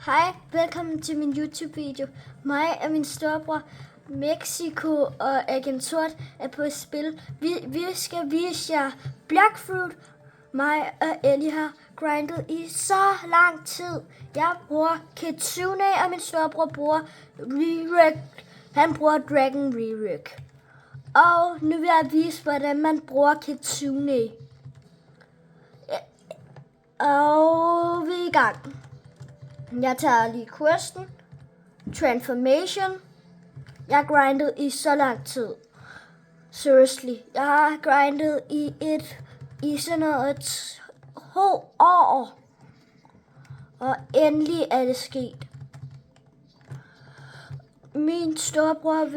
Hej, velkommen til min YouTube-video. Mig og min storebror Mexico og Agentort er på et spil. Vi skal vise jer Blackfruit. Mig og Ellie har grindet i så lang tid. Jeg bruger Kitsune, og min storebror bruger Rerock. Han bruger Dragon Rerock. Og nu vil jeg vise, hvordan man bruger Kitsune. Og vi er i gang. Jeg tager lige questen. Transformation. Jeg har grindet i så lang tid. Seriously. Jeg har grindet i sådan noget 2 år. Og endelig er det sket. Min storebror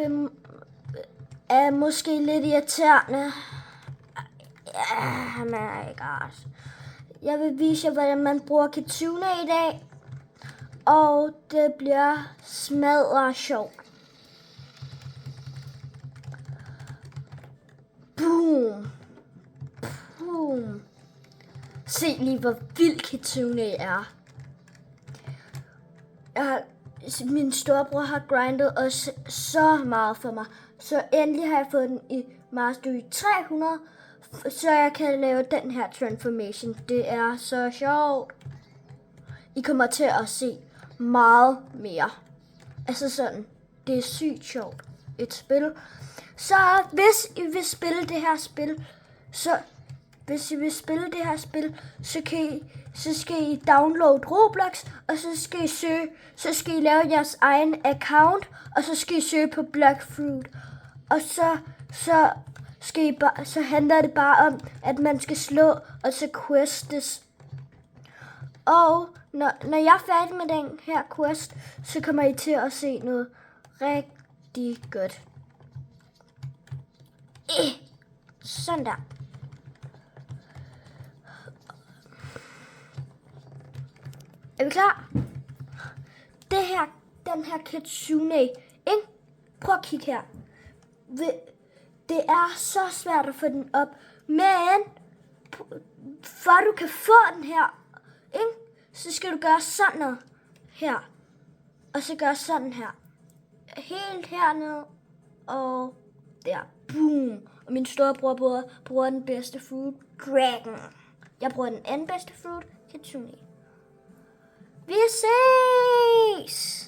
er måske lidt irriterende. Han er ikke art. Jeg vil vise jer, hvordan man bruger Kitsune i dag. Og det bliver smadret sjovt. Boom. Boom. Se lige, hvor vild Kitsune er. Min storebror har grindet også så meget for mig. Så endelig har jeg fået den i Mastery 300. Så jeg kan lave den her transformation. Det er så sjovt. I kommer til at se meget mere. Altså sådan, det er sygt sjovt. Et spil. Så hvis I vil spille det her spil, så skal I downloade Roblox, og så skal I lave jeres egen account, og så skal I søge på Blackfruit. Og så handler det bare om, at man skal slå, og så questes. Og når jeg er færdig med den her quest, så kommer I til at se noget rigtig godt. Sådan der. Er vi klar? Den her Kitsune, ikke? Prøv at kigge her. Det er så svært at få den op, men for du kan få den her, ikke? Så skal du gøre sådan noget her, og så gøre sådan her, helt hernede, og der, boom. Og min storebror bruger den bedste fruit, Dragon. Jeg bruger den anden bedste fruit, Kitsune. Vi ses!